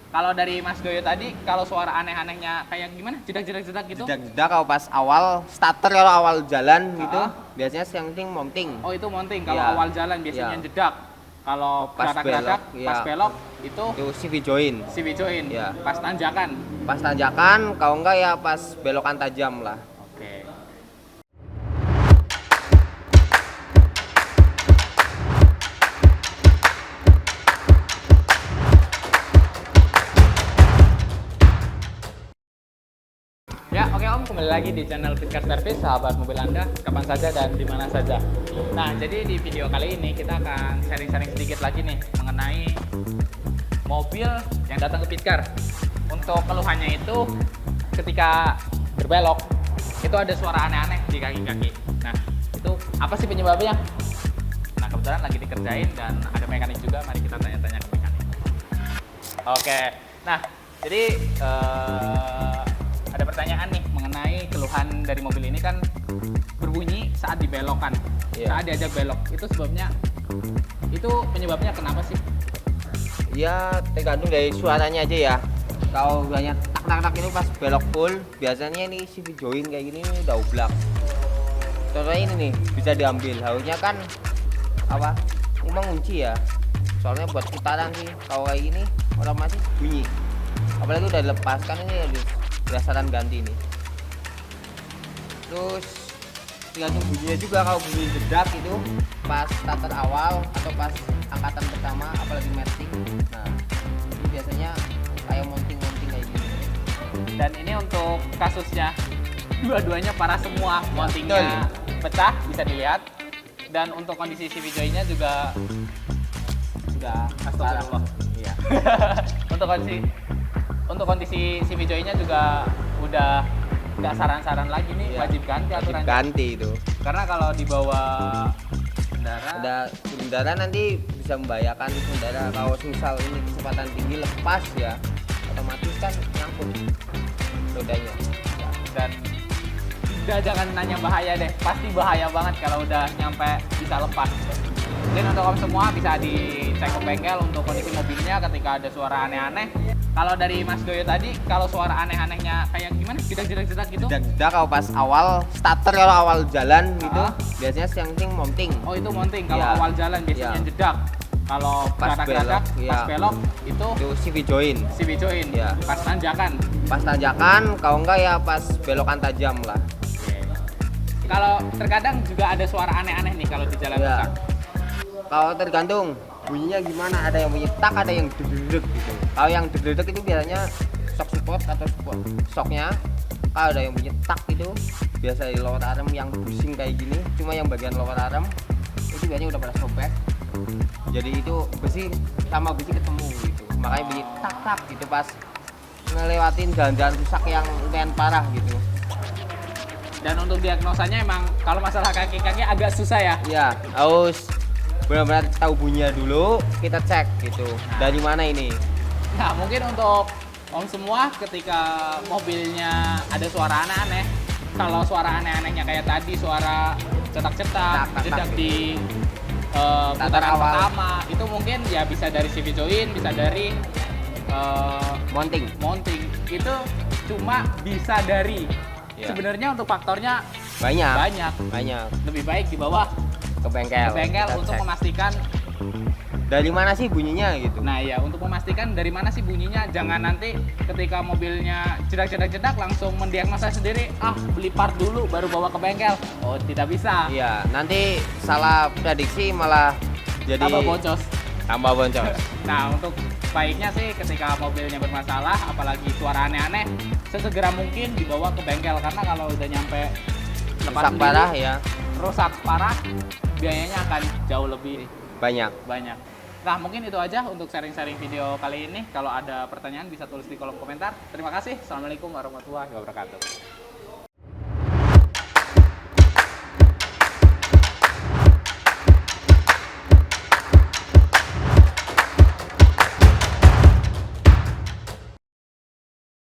Kalau dari Mas Doyo tadi, kalau suara aneh-anehnya kayak gimana? Jedak-jedak gitu? Jedak-jedak kalau pas awal starter, kalau awal jalan gitu Ah. biasanya yang penting mounting. Oh itu mounting, kalau Iya. awal jalan biasanya Iya. jedak. Kalau Pas geradak-geradak, belok, pas iya. belok itu Itu CV join. CV join, Iya. pas tanjakan. Pas tanjakan, kalau enggak ya pas belokan tajam lah. Oke. Ya, oke Om, kembali lagi di channel Pitcar Service, sahabat mobil Anda, kapan saja dan di mana saja. Nah, jadi di video kali ini kita akan sharing-sharing sedikit lagi nih mengenai mobil yang datang ke Pitcar. Untuk keluhannya itu ketika berbelok, itu ada suara aneh-aneh di kaki-kaki. Nah, itu apa sih penyebabnya? Nah, kebetulan lagi dikerjain dan ada mekanik juga, mari kita tanya-tanya ke mekanik. Oke, nah, jadi ada pertanyaan nih mengenai keluhan dari mobil ini kan berbunyi saat dibelokkan, Iya. saat diajak belok. Itu sebabnya, itu penyebabnya kenapa sih? Ya tergantung dari suaranya aja ya. Kalau banyak tak tak tak ini pas belok full, biasanya ini CV join kayak gini udah oblak. Contohnya ini nih bisa diambil, harusnya kan apa? Ini mengunci ya. Soalnya buat putaran sih. Kalau kayak gini otomatis bunyi. Apalagi udah dilepaskan, ini berdasarkan ganti nih. Terus tergantung bunyinya juga, kalau bunyi jedak itu pas starter awal atau pas angkatan pertama apalagi mating. Nah ini biasanya kayak mounting kayak gini. Dan ini untuk kasusnya dua-duanya parah semua, mountingnya pecah bisa dilihat, dan untuk kondisi CV joinnya juga sudah astagfirullah. Iya. untuk kondisi CV joinnya juga udah nggak saran-saran lagi nih, Iya. wajib ganti Wajib aturannya. ganti itu. Karena kalau dibawa kendaraan Ada kendara nanti bisa membahayakan kendara. Kalau misal ini kecepatan tinggi lepas ya, otomatis kan nyangkut rodanya. dan udah jangan nanya bahaya deh, pasti bahaya banget kalau udah nyampe bisa lepas. Mungkin untuk kamu semua bisa dicek ke bengkel untuk kondisi mobilnya ketika ada suara aneh-aneh. Kalau dari Mas Doyo tadi, kalau suara aneh-anehnya kayak gimana? Jedak-jedak gitu? Jedak-jedak kalau pas awal starter, kalau awal jalan gitu Ah. biasanya yang penting mounting. Oh itu mounting, kalau Iya. awal jalan biasanya Iya. jedak. Kalau Pas geradak-geradak, belok, iya. pas belok itu Itu CV join. CV join, Iya. pas tanjakan. Pas tanjakan, kalau enggak ya pas belokan tajam lah. Kalau terkadang juga ada suara aneh-aneh nih kalau di jalan Iya. rusak. Kalau tergantung bunyinya gimana, ada yang bunyi tak, ada yang dedek gitu. Kalau yang dedek itu biasanya shock support atau shocknya. Kalau ada yang bunyi tak itu biasa di lower arm yang pusing kayak gini, cuma yang bagian lower arm itu biasanya udah pada sobek. Jadi itu besi sama besi ketemu gitu, makanya bunyi tak tak gitu pas ngelewatin jalan-jalan rusak yang lumayan parah gitu. Dan untuk diagnosanya emang kalau masalah kaki-kaki agak susah ya. Iya, harus benar-benar tahu bunyinya dulu, kita cek gitu. Dari mana ini? Nah, mungkin untuk Om semua ketika mobilnya ada suara aneh-aneh, kalau suara aneh-anehnya kayak tadi suara cetak-cetak, Tak, tak, jedak tak, di Starter putaran awal. pertama, itu mungkin ya bisa dari CV join, bisa dari Mounting. mounting. Itu cuma bisa dari. Iya. Sebenarnya untuk faktornya Banyak. banyak. Lebih baik dibawa Ke bengkel. ke bengkel kita untuk cek. memastikan. Dari mana sih bunyinya gitu. Nah ya, untuk memastikan dari mana sih bunyinya, jangan nanti ketika mobilnya jedak-jedak langsung mendiagnosa sendiri, beli part dulu baru bawa ke bengkel. Oh, tidak bisa. Iya, nanti salah prediksi malah jadi Tambah boncos. Tambah boncos. Nah, untuk baiknya sih ketika mobilnya bermasalah, apalagi suara aneh-aneh, sesegera mungkin dibawa ke bengkel, karena kalau udah nyampe lepas Rusak sendiri, parah ya, rusak parah, biayanya akan jauh lebih banyak. banyak. Nah, mungkin itu aja untuk sharing-sharing video kali ini. Kalau ada pertanyaan bisa tulis di kolom komentar. Terima kasih. Assalamualaikum warahmatullahi wabarakatuh.